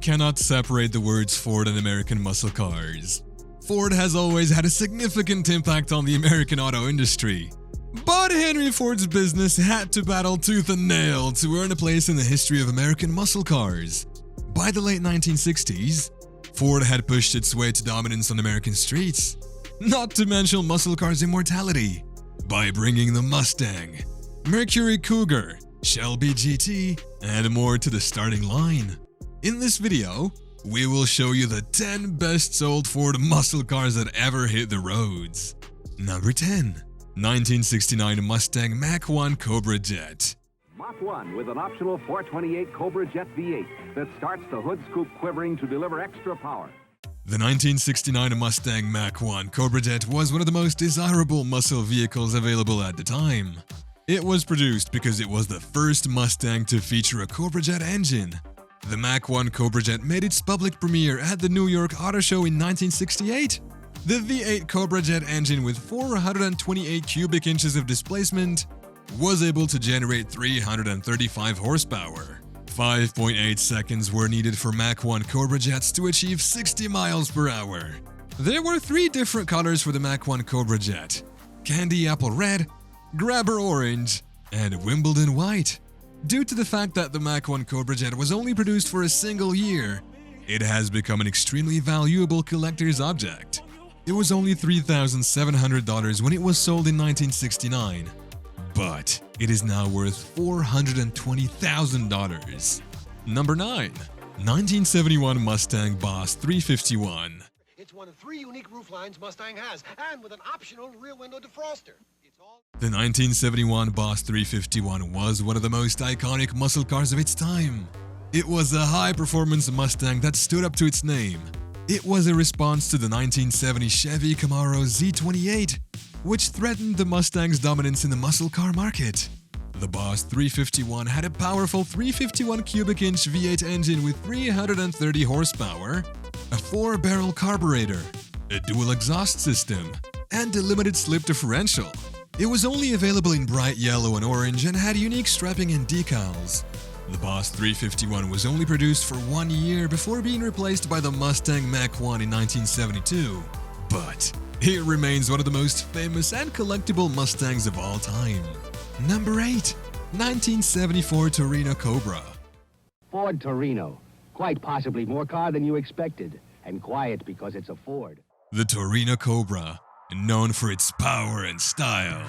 cannot separate the words Ford and American muscle cars. Ford has always had a significant impact on the American auto industry. But Henry Ford's business had to battle tooth and nail to earn a place in the history of American muscle cars. By the late 1960s, Ford had pushed its way to dominance on American streets, not to mention muscle cars' immortality, by bringing the Mustang, Mercury Cougar, Shelby GT, and more to the starting line. In this video, we will show you the 10 best sold Ford muscle cars that ever hit the roads. Number 10. 1969 Mustang Mach 1 Cobra Jet. Mach 1 with an optional 428 Cobra Jet V8 that starts the hood scoop quivering to deliver extra power. The 1969 Mustang Mach 1 Cobra Jet was one of the most desirable muscle vehicles available at the time. It was produced because it was the first Mustang to feature a Cobra Jet engine. The Mach 1 Cobra Jet made its public premiere at the New York Auto Show in 1968. The V8 Cobra Jet engine with 428 cubic inches of displacement was able to generate 335 horsepower. 5.8 seconds were needed for Mach 1 Cobra Jets to achieve 60 miles per hour. There were 3 different colors for the Mach 1 Cobra Jet: Candy Apple Red, Grabber Orange, and Wimbledon White. Due to the fact that the Mach 1 Cobra Jet was only produced for a single year, it has become an extremely valuable collector's object. It was only $3,700 when it was sold in 1969, but it is now worth $420,000. Number 9. 1971 Mustang Boss 351. It's one of 3 unique rooflines Mustang has, and with an optional rear window defroster. The 1971 Boss 351 was one of the most iconic muscle cars of its time. It was a high-performance Mustang that stood up to its name. It was a response to the 1970 Chevy Camaro Z28, which threatened the Mustang's dominance in the muscle car market. The Boss 351 had a powerful 351 cubic inch V8 engine with 330 horsepower, a 4-barrel carburetor, a dual exhaust system, and a limited slip differential. It was only available in bright yellow and orange and had unique strapping and decals. The Boss 351 was only produced for 1 year before being replaced by the Mustang Mach 1 in 1972, but it remains one of the most famous and collectible Mustangs of all time. Number 8. 1974 Torino Cobra. Ford Torino. Quite possibly more car than you expected, and quiet because it's a Ford. The Torino Cobra, known for its power and style,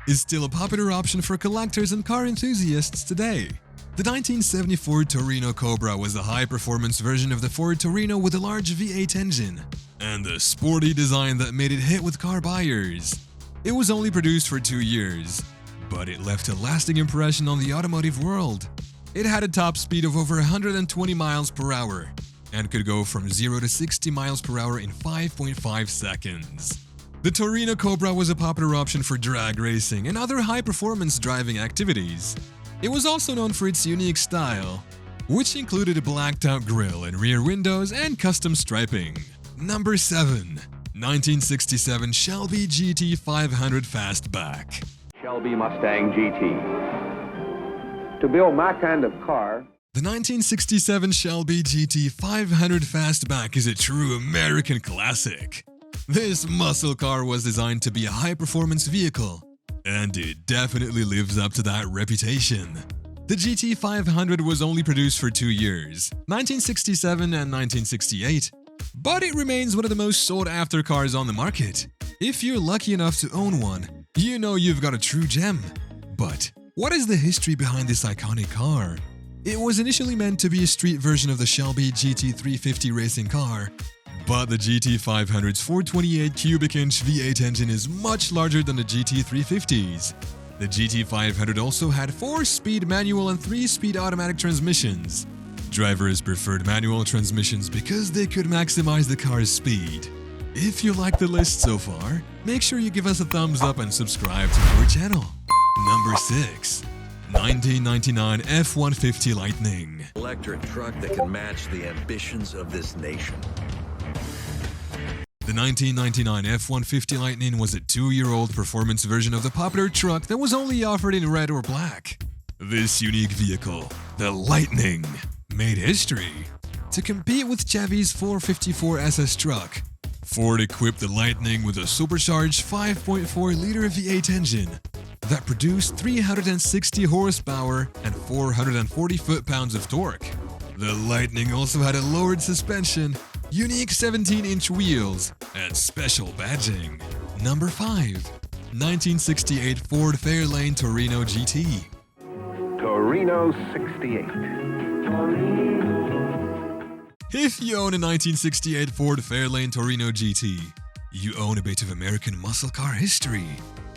is still a popular option for collectors and car enthusiasts today. The 1974 Torino Cobra was a high-performance version of the Ford Torino with a large V8 engine and a sporty design that made it hit with car buyers. It was only produced for 2 years, but it left a lasting impression on the automotive world. It had a top speed of over 120 miles per hour and could go from 0 to 60 miles per hour in 5.5 seconds. The Torino Cobra was a popular option for drag racing and other high-performance driving activities. It was also known for its unique style, which included a blacked-out grille and rear windows and custom striping. Number 7. 1967 Shelby GT 500 Fastback. Shelby Mustang GT. To build my kind of car, The 1967 Shelby GT 500 Fastback is a true American classic. This muscle car was designed to be a high-performance vehicle, and it definitely lives up to that reputation. The GT 500 was only produced for 2 years, 1967 and 1968, but it remains one of the most sought-after cars on the market. If you're lucky enough to own one, you know you've got a true gem. But what is the history behind this iconic car? It was initially meant to be a street version of the Shelby GT 350 racing car, but the GT 500's 428 cubic inch V8 engine is much larger than the GT 350's. The GT 500 also had 4-speed manual and 3-speed automatic transmissions. Drivers preferred manual transmissions because they could maximize the car's speed. If you like the list so far, make sure you give us a thumbs up and subscribe to our channel. Number 6. 1999 F150 Lightning. Electric truck that can match the ambitions of this nation. The 1999 F150 Lightning was a 2-year-old performance version of the popular truck that was only offered in red or black. This unique vehicle, the Lightning, made history. to compete with Chevy's 454 SS truck. Ford equipped the Lightning with a supercharged 5.4-liter V8 engine that produced 360 horsepower and 440 foot-pounds of torque. The Lightning also had a lowered suspension, unique 17-inch wheels, and special badging. Number 5. 1968 Ford Fairlane Torino GT. Torino 68. If you own a 1968 Ford Fairlane Torino GT, you own a bit of American muscle car history.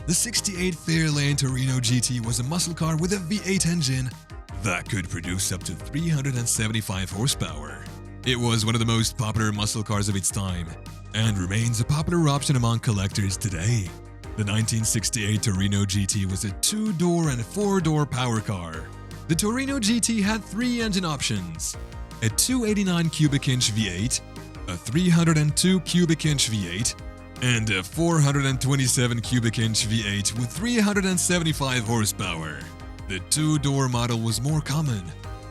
The 68 Fairlane Torino GT was a muscle car with a V8 engine that could produce up to 375 horsepower. It was one of the most popular muscle cars of its time and remains a popular option among collectors today. The 1968 Torino GT was a 2-door and 4-door power car. The Torino GT had 3 engine options: a 289 cubic inch V8, a 302 cubic inch V8, and a 427 cubic inch V8 with 375 horsepower. The 2-door model was more common.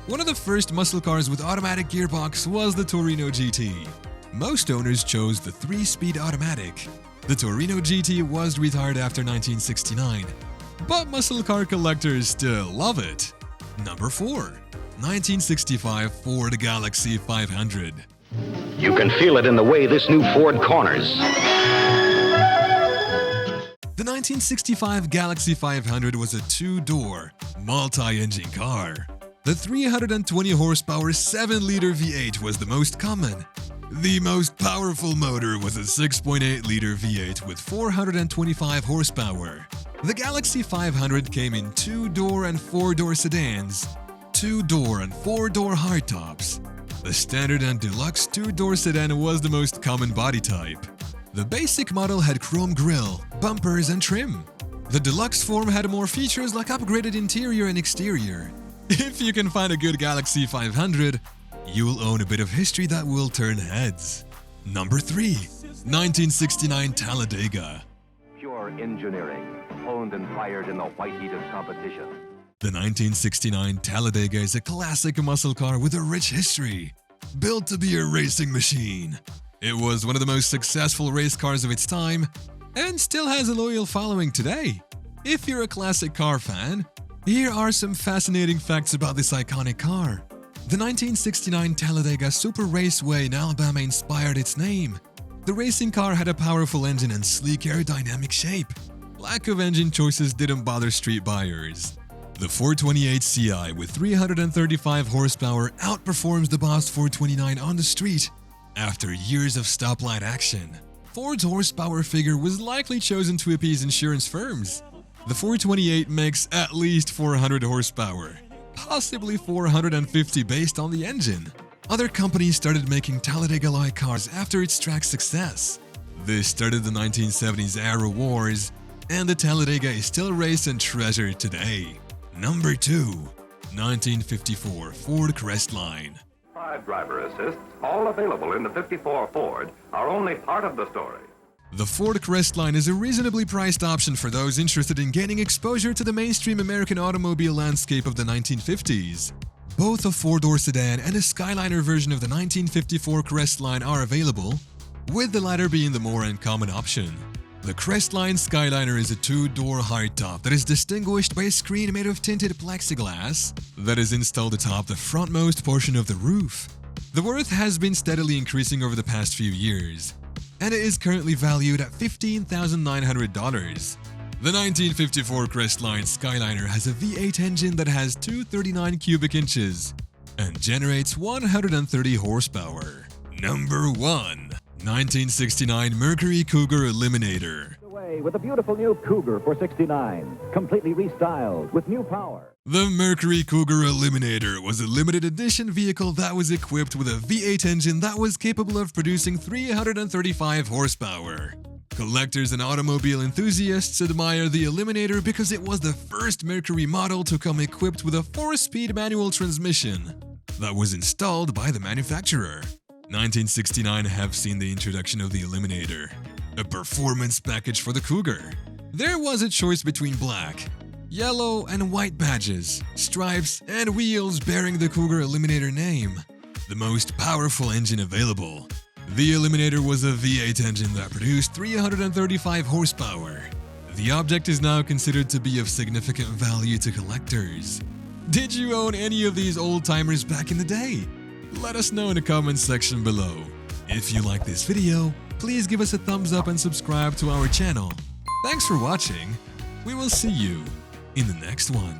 One of the first muscle cars with automatic gearbox was the Torino GT. Most owners chose the 3-speed automatic. The Torino GT was retired after 1969, but muscle car collectors still love it. Number 4. 1965 Ford Galaxy 500. You can feel it in the way this new Ford corners. The 1965 Galaxy 500 was a 2-door, multi-engine car. The 320 horsepower 7-liter V8 was the most common. The most powerful motor was a 6.8-liter V8 with 425 horsepower. The Galaxy 500 came in 2-door and 4-door sedans, 2-door and 4-door hardtops. The standard and deluxe 2-door sedan was the most common body type. The basic model had chrome grille, bumpers, and trim. The deluxe form had more features like upgraded interior and exterior. If you can find a good Galaxy 500, you'll own a bit of history that will turn heads. Number 3. 1969 Talladega. Pure engineering, honed and fired in the white heat of competition. The 1969 Talladega is a classic muscle car with a rich history. Built to be a racing machine. It was one of the most successful race cars of its time and still has a loyal following today. If you're a classic car fan, here are some fascinating facts about this iconic car. The 1969 Talladega Super Raceway in Alabama inspired its name. The racing car had a powerful engine and sleek aerodynamic shape. Lack of engine choices didn't bother street buyers. The 428 Ci with 335 horsepower outperforms the Boss 429 on the street. After years of stoplight action, Ford's horsepower figure was likely chosen to appease insurance firms. The 428 makes at least 400 horsepower, possibly 450 based on the engine. Other companies started making Talladega-like cars after its track success. This started the 1970s Aero Wars, and the Talladega is still raced and treasured today. Number 2. 1954 Ford Crestline. 5 driver assists, all available in the 54 Ford, are only part of the story. The Ford Crestline is a reasonably priced option for those interested in gaining exposure to the mainstream American automobile landscape of the 1950s. Both a 4-door sedan and a Skyliner version of the 1954 Crestline are available, with the latter being the more uncommon option. The Crestline Skyliner is a 2-door hardtop that is distinguished by a screen made of tinted plexiglass that is installed atop the frontmost portion of the roof. The worth has been steadily increasing over the past few years, and it is currently valued at $15,900. The 1954 Crestline Skyliner has a V8 engine that has 239 cubic inches and generates 130 horsepower. Number 1. 1969 Mercury Cougar Eliminator. With a beautiful new Cougar for $69, completely restyled with new power. The Mercury Cougar Eliminator was a limited edition vehicle that was equipped with a V8 engine that was capable of producing 335 horsepower. Collectors and automobile enthusiasts admire the Eliminator because it was the first Mercury model to come equipped with a 4-speed manual transmission that was installed by the manufacturer. 1969 have seen the introduction of the Eliminator, a performance package for the Cougar. There was a choice between black, yellow, and white badges, stripes, and wheels bearing the Cougar Eliminator name. the most powerful engine available. The Eliminator was a V8 engine that produced 335 horsepower. The object is now considered to be of significant value to collectors. Did you own any of these old-timers back in the day? Let us know in the comments section below. If you like this video, please give us a thumbs up and subscribe to our channel. Thanks for watching. We will see you in the next one.